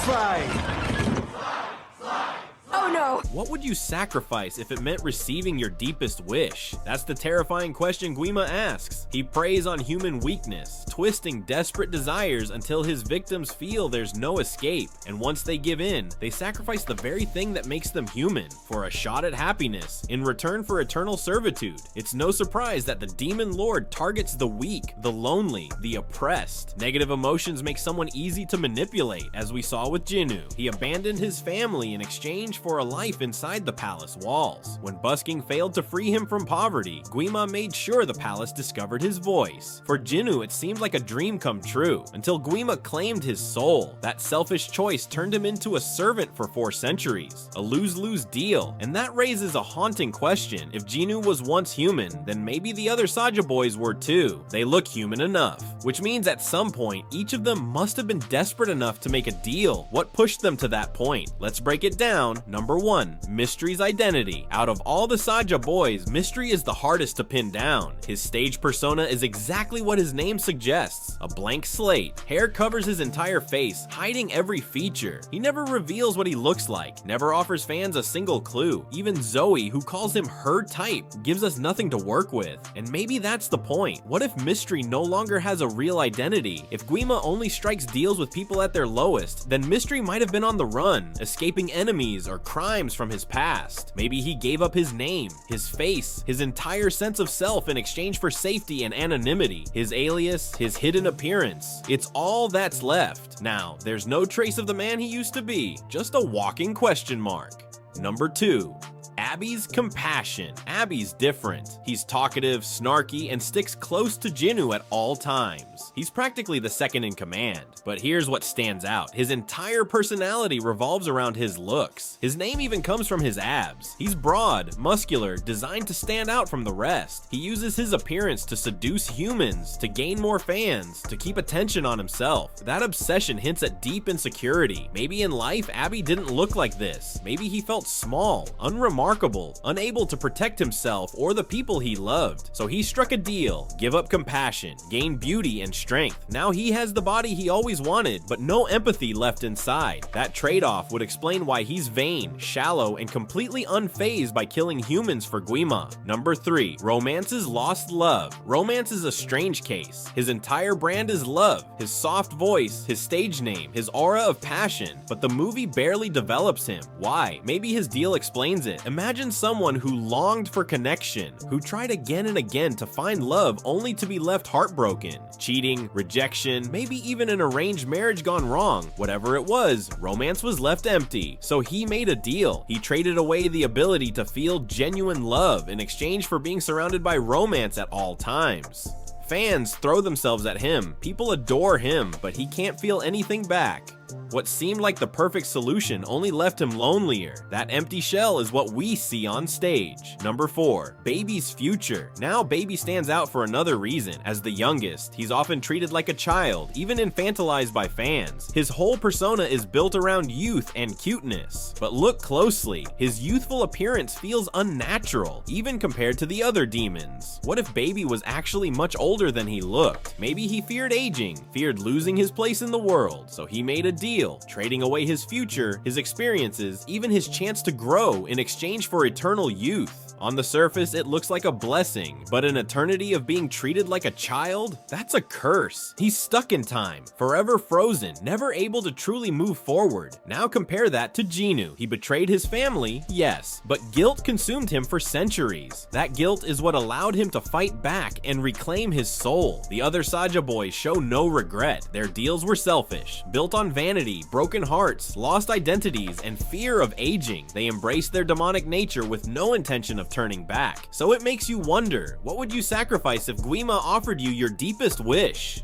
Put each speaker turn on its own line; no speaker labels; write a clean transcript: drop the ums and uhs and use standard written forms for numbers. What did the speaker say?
slide.
Oh no!
What would you sacrifice if it meant receiving your deepest wish? That's the terrifying question Gwi-Ma asks. He preys on human weakness, twisting desperate desires until his victims feel there's no escape, and once they give in, they sacrifice the very thing that makes them human for a shot at happiness in return for eternal servitude. It's no surprise that the demon lord targets the weak, the lonely, the oppressed. Negative emotions make someone easy to manipulate, as we saw with Jinu. He abandoned his family in exchange for a life inside the palace walls. When busking failed to free him from poverty, Gwi-Ma made sure the palace discovered his voice. For Jinu, it seemed like a dream come true, until Gwi-Ma claimed his soul. That selfish choice turned him into a servant for 4 centuries. A lose-lose deal, and that raises a haunting question. If Jinu was once human, then maybe the other Saja boys were too. They look human enough, which means at some point, each of them must have been desperate enough to make a deal. What pushed them to that point? Let's break it down. Number 1, Mystery's identity. Out of all the Saja boys, Mystery is the hardest to pin down. His stage persona is exactly what his name suggests, a blank slate. Hair covers his entire face, hiding every feature. He never reveals what he looks like, never offers fans a single clue. Even Zoe, who calls him her type, gives us nothing to work with. And maybe that's the point. What if Mystery no longer has a real identity? If Gwi-Ma only strikes deals with people at their lowest, then Mystery might have been on the run, escaping enemies or crimes from his past. Maybe he gave up his name, his face, his entire sense of self in exchange for safety and anonymity, his alias, his hidden appearance. It's all that's left. Now, there's no trace of the man he used to be, just a walking question mark. Number 2. Abby's compassion. Abby's different. He's talkative, snarky, and sticks close to Jinu at all times. He's practically the second in command. But here's what stands out. His entire personality revolves around his looks. His name even comes from his abs. He's broad, muscular, designed to stand out from the rest. He uses his appearance to seduce humans, to gain more fans, to keep attention on himself. That obsession hints at deep insecurity. Maybe in life, Abby didn't look like this. Maybe he felt small, unremarkable, unable to protect himself or the people he loved. So he struck a deal, give up compassion, gain beauty and strength. Now he has the body he always wanted, but no empathy left inside. That trade-off would explain why he's vain, shallow, and completely unfazed by killing humans for Gwi-Ma. Number 3, Romance's lost love. Romance is a strange case. His entire brand is love, his soft voice, his stage name, his aura of passion, but the movie barely develops him. Why? Maybe his deal explains it. Imagine someone who longed for connection, who tried again and again to find love only to be left heartbroken. Cheating, rejection, maybe even an arranged marriage gone wrong. Whatever it was, Romance was left empty. So he made a deal. He traded away the ability to feel genuine love in exchange for being surrounded by romance at all times. Fans throw themselves at him, people adore him, but he can't feel anything back. What seemed like the perfect solution only left him lonelier. That empty shell is what we see on stage. Number 4, Baby's future. Now Baby stands out for another reason. As the youngest, he's often treated like a child, even infantilized by fans. His whole persona is built around youth and cuteness. But look closely, his youthful appearance feels unnatural, even compared to the other demons. What if Baby was actually much older than he looked? Maybe he feared aging, feared losing his place in the world, so he made a deal, trading away his future, his experiences, even his chance to grow in exchange for eternal youth. On the surface, it looks like a blessing, but an eternity of being treated like a child? That's a curse. He's stuck in time, forever frozen, never able to truly move forward. Now compare that to Jinu. He betrayed his family, yes, but guilt consumed him for centuries. That guilt is what allowed him to fight back and reclaim his soul. The other Saja boys show no regret. Their deals were selfish, built on vanity, broken hearts, lost identities, and fear of aging. They embraced their demonic nature with no intention of turning back. So it makes you wonder, what would you sacrifice if Gwi-Ma offered you your deepest wish?